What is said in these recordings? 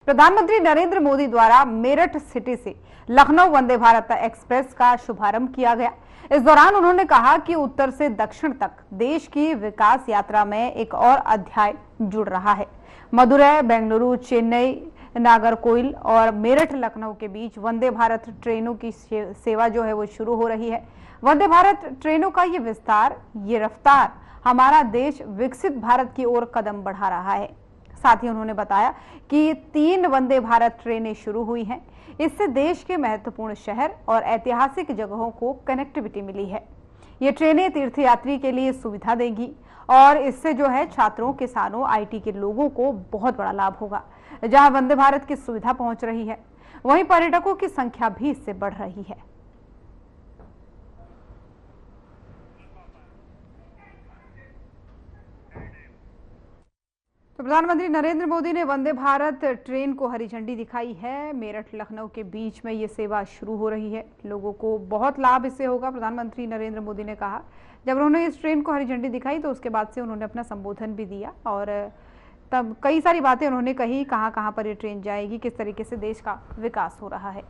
प्रधानमंत्री नरेंद्र मोदी द्वारा मेरठ सिटी से लखनऊ वंदे भारत एक्सप्रेस का शुभारंभ किया गया। इस दौरान उन्होंने कहा कि उत्तर से दक्षिण तक देश की विकास यात्रा में एक और अध्याय जुड़ रहा है। मदुरै, बेंगलुरु, चेन्नई, नागरकोइल और मेरठ लखनऊ के बीच वंदे भारत ट्रेनों की सेवा जो है वो शुरू हो रही है। वंदे भारत ट्रेनों का ये विस्तार, ये रफ्तार हमारा देश विकसित भारत की ओर कदम बढ़ा रहा है। साथ ही उन्होंने बताया कि 3 वंदे भारत ट्रेनें शुरू हुई हैं। इससे देश के महत्वपूर्ण शहर और ऐतिहासिक जगहों को कनेक्टिविटी मिली है। ये ट्रेनें तीर्थयात्री के लिए सुविधा देंगी और इससे जो है छात्रों, किसानों, आईटी के लोगों को बहुत बड़ा लाभ होगा। जहां वंदे भारत की सुविधा पहुंच रही है, वहीं पर्यटकों की संख्या भी इससे बढ़ रही है। तो प्रधानमंत्री नरेंद्र मोदी ने वंदे भारत ट्रेन को हरी झंडी दिखाई है। मेरठ लखनऊ के बीच में ये सेवा शुरू हो रही है। लोगों को बहुत लाभ इससे होगा, प्रधानमंत्री नरेंद्र मोदी ने कहा। जब उन्होंने इस ट्रेन को हरी झंडी दिखाई तो उसके बाद से उन्होंने अपना संबोधन भी दिया और तब कई सारी बातें उन्होंने कही, कहां कहां पर ये ट्रेन जाएगी, किस तरीके से देश का विकास हो रहा है।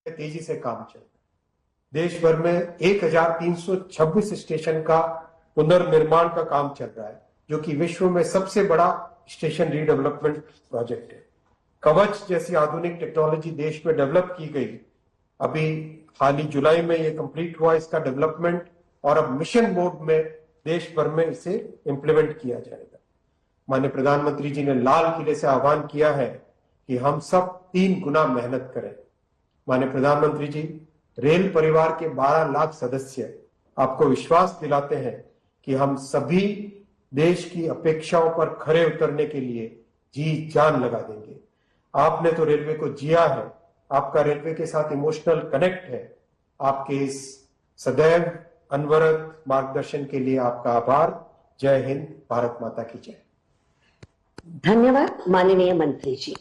तेजी से काम चल रहा है। देश भर में 1326 स्टेशन का पुनर्निर्माण का काम चल रहा है, जो कि विश्व में सबसे बड़ा स्टेशन रीडेवलपमेंट प्रोजेक्ट है। कवच जैसी आधुनिक टेक्नोलॉजी देश में डेवलप की गई। अभी हाल ही जुलाई में ये कंप्लीट हुआ इसका डेवलपमेंट और अब मिशन मोड में देश भर में इसे इंप्लीमेंट किया जाएगा। माननीय प्रधानमंत्री जी ने लाल किले से आह्वान किया है कि हम सब 3 गुना मेहनत करें। माननीय प्रधानमंत्री जी रेल परिवार के 12 लाख सदस्य आपको विश्वास दिलाते हैं कि हम सभी देश की अपेक्षाओं पर खरे उतरने के लिए जी जान लगा देंगे। आपने तो रेलवे को जिया है, आपका रेलवे के साथ इमोशनल कनेक्ट है। आपके इस सदैव अनवरत मार्गदर्शन के लिए आपका आभार। जय हिंद, भारत माता की जय। धन्यवाद माननीय मंत्री जी।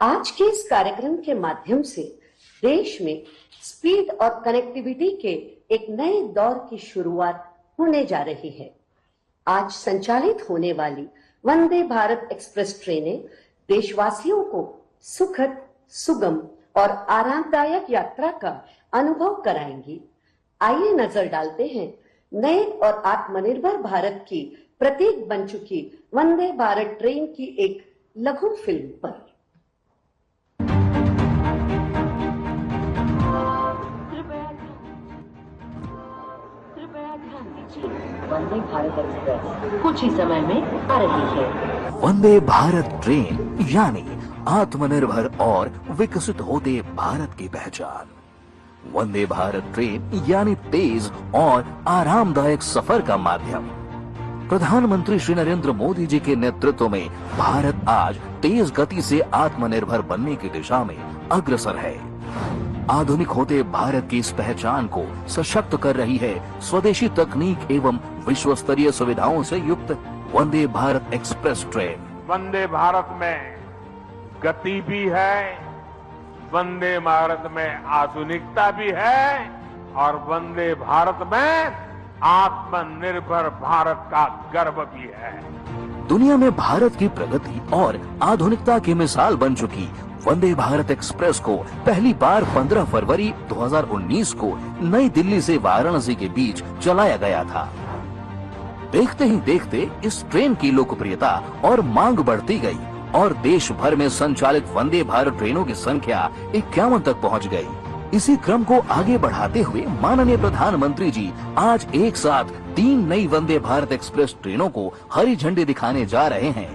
आज के इस कार्यक्रम के माध्यम से देश में स्पीड और कनेक्टिविटी के एक नए दौर की शुरुआत होने जा रही है। आज संचालित होने वाली वंदे भारत एक्सप्रेस ट्रेनें देशवासियों को सुखद, सुगम और आरामदायक यात्रा का अनुभव कराएंगी। आइए नजर डालते हैं नए और आत्मनिर्भर भारत की प्रतीक बन चुकी वंदे भारत ट्रेन की एक लघु फिल्म पर। वंदे भारत एक्सप्रेस कुछ ही समय में आ रही है। वंदे भारत ट्रेन यानी आत्मनिर्भर और विकसित होते भारत की पहचान। वंदे भारत ट्रेन यानी तेज और आरामदायक सफर का माध्यम। प्रधानमंत्री श्री नरेंद्र मोदी जी के नेतृत्व में भारत आज तेज गति से आत्मनिर्भर बनने की दिशा में अग्रसर है। आधुनिक होते भारत की इस पहचान को सशक्त कर रही है स्वदेशी तकनीक एवं विश्व स्तरीय सुविधाओं से युक्त वंदे भारत एक्सप्रेस ट्रेन। वंदे भारत में गति भी है, वंदे भारत में आधुनिकता भी है और वंदे भारत में आत्मनिर्भर भारत का गर्व भी है। दुनिया में भारत की प्रगति और आधुनिकता की मिसाल बन चुकी वंदे भारत एक्सप्रेस को पहली बार 15 फरवरी 2019 को नई दिल्ली से वाराणसी के बीच चलाया गया था। देखते ही देखते इस ट्रेन की लोकप्रियता और मांग बढ़ती गई और देश भर में संचालित वंदे भारत ट्रेनों की संख्या 51 तक पहुंच गई। इसी क्रम को आगे बढ़ाते हुए माननीय प्रधानमंत्री जी आज एक साथ 3 नई वंदे भारत एक्सप्रेस ट्रेनों को हरी झंडी दिखाने जा रहे हैं।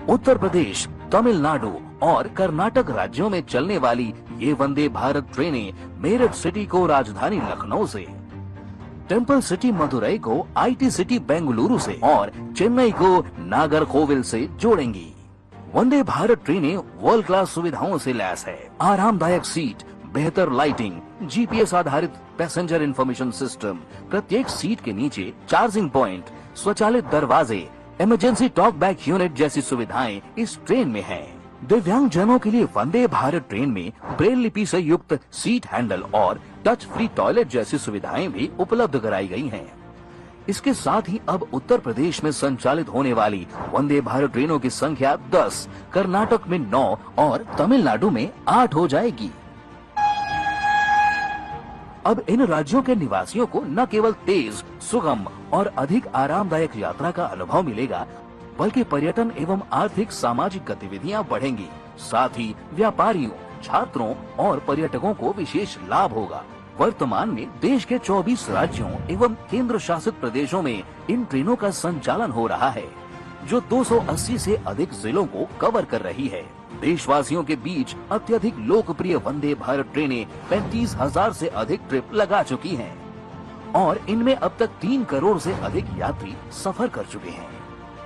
उत्तर प्रदेश, तमिलनाडु और कर्नाटक राज्यों में चलने वाली ये वंदे भारत ट्रेनें मेरठ सिटी को राजधानी लखनऊ से, टेम्पल सिटी मदुरई को आईटी सिटी बेंगलुरु से और चेन्नई को नागरकोविल से जोड़ेंगी। वंदे भारत ट्रेनें वर्ल्ड क्लास सुविधाओं से लैस है। आरामदायक सीट, बेहतर लाइटिंग, जीपीएस आधारित पैसेंजर इंफॉर्मेशन सिस्टम, प्रत्येक सीट के नीचे चार्जिंग पॉइंट, स्वचालित दरवाजे, इमरजेंसी टॉक बैक यूनिट जैसी सुविधाएं इस ट्रेन में हैं। दिव्यांग जनों के लिए वंदे भारत ट्रेन में ब्रेल लिपि से युक्त सीट हैंडल और टच फ्री टॉयलेट जैसी सुविधाएं भी उपलब्ध कराई गई हैं। इसके साथ ही अब उत्तर प्रदेश में संचालित होने वाली वंदे भारत ट्रेनों की संख्या 10, कर्नाटक में 9 और तमिलनाडु में 8 हो जाएगी। अब इन राज्यों के निवासियों को न केवल तेज, सुगम और अधिक आरामदायक यात्रा का अनुभव मिलेगा, बल्कि पर्यटन एवं आर्थिक सामाजिक गतिविधियां बढ़ेंगी। साथ ही व्यापारियों, छात्रों और पर्यटकों को विशेष लाभ होगा। वर्तमान में देश के 24 राज्यों एवं केंद्र शासित प्रदेशों में इन ट्रेनों का संचालन हो रहा है, जो 280 से अधिक जिलों को कवर कर रही है। देशवासियों के बीच अत्यधिक लोकप्रिय वंदे भारत ट्रेनें 35,000 से अधिक ट्रिप लगा चुकी हैं और इनमें अब तक 3 करोड़ से अधिक यात्री सफर कर चुके हैं।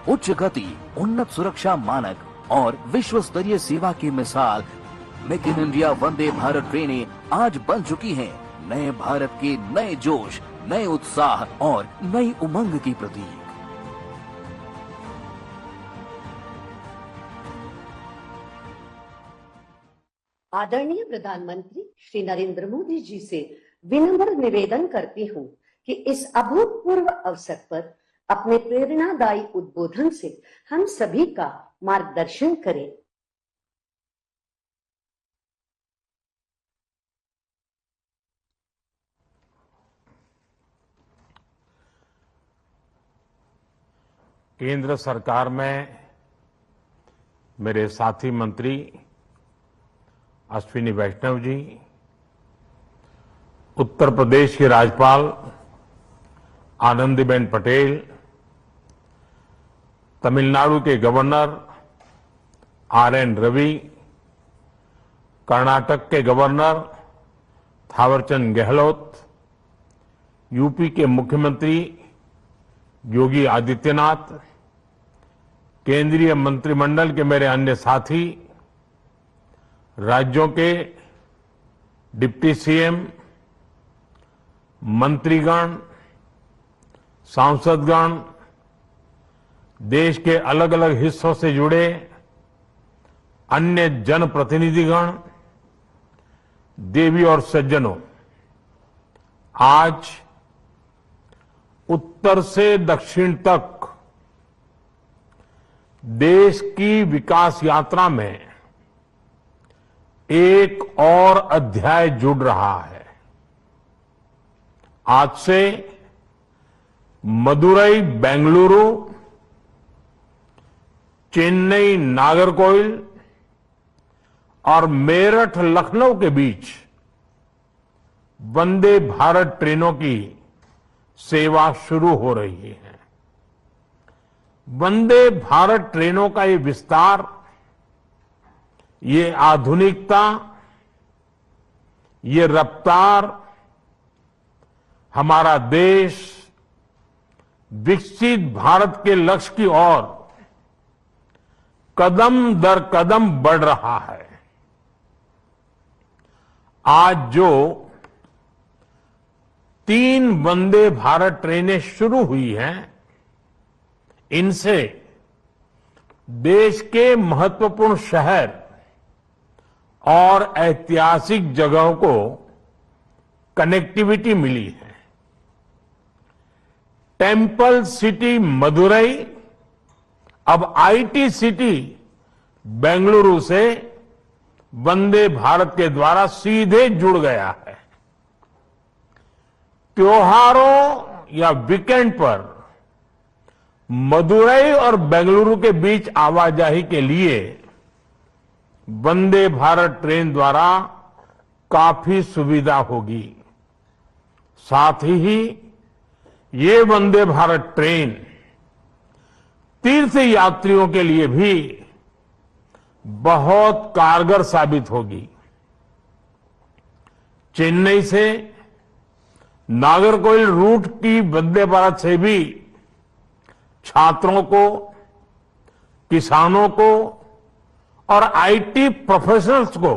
उच्च गति, उन्नत सुरक्षा मानक और विश्व स्तरीय सेवा की मिसाल make in India Vande Bharat ट्रेनें आज बन चुकी हैं नए भारत के नए जोश, नए उत्साह और नई उमंग की प्रतीक। आदरणीय प्रधानमंत्री श्री नरेंद्र मोदी जी से विनम्र निवेदन करती हूं कि इस अभूतपूर्व अवसर पर अपने प्रेरणादायी उद्बोधन से हम सभी का मार्गदर्शन करें। केंद्र सरकार में मेरे साथी मंत्री अश्विनी वैष्णव जी, उत्तर प्रदेश की राज्यपाल आनंदीबेन पटेल, तमिलनाडु के गवर्नर आर.एन. रवि, कर्नाटक के गवर्नर थावरचंद गहलोत, यूपी के मुख्यमंत्री योगी आदित्यनाथ, केंद्रीय मंत्रिमंडल के मेरे अन्य साथी, राज्यों के डिप्टी सीएम, मंत्रीगण, सांसदगण, देश के अलग अलग हिस्सों से जुड़े अन्य जनप्रतिनिधिगण, देवी और सज्जनों, आज उत्तर से दक्षिण तक देश की विकास यात्रा में एक और अध्याय जुड़ रहा है। आज से मदुरई बेंगलुरु, चेन्नई नागरकोइल और मेरठ लखनऊ के बीच वंदे भारत ट्रेनों की सेवा शुरू हो रही है। वंदे भारत ट्रेनों का ये विस्तार, ये आधुनिकता, ये रफ्तार हमारा देश विकसित भारत के लक्ष्य की ओर कदम दर कदम बढ़ रहा है। आज जो 3 वंदे भारत ट्रेनें शुरू हुई हैं, इनसे देश के महत्वपूर्ण शहर और ऐतिहासिक जगहों को कनेक्टिविटी मिली है। टेम्पल सिटी मदुरई अब आईटी सिटी बेंगलुरु से वंदे भारत के द्वारा सीधे जुड़ गया है। त्योहारों या वीकेंड पर मदुरई और बेंगलुरु के बीच आवाजाही के लिए वंदे भारत ट्रेन द्वारा काफी सुविधा होगी। साथ ही ये वंदे भारत ट्रेन तीर्थ यात्रियों के लिए भी बहुत कारगर साबित होगी। चेन्नई से नागरकोइल रूट की वंदे भारत से भी छात्रों को, किसानों को और आईटी प्रोफेशनल्स को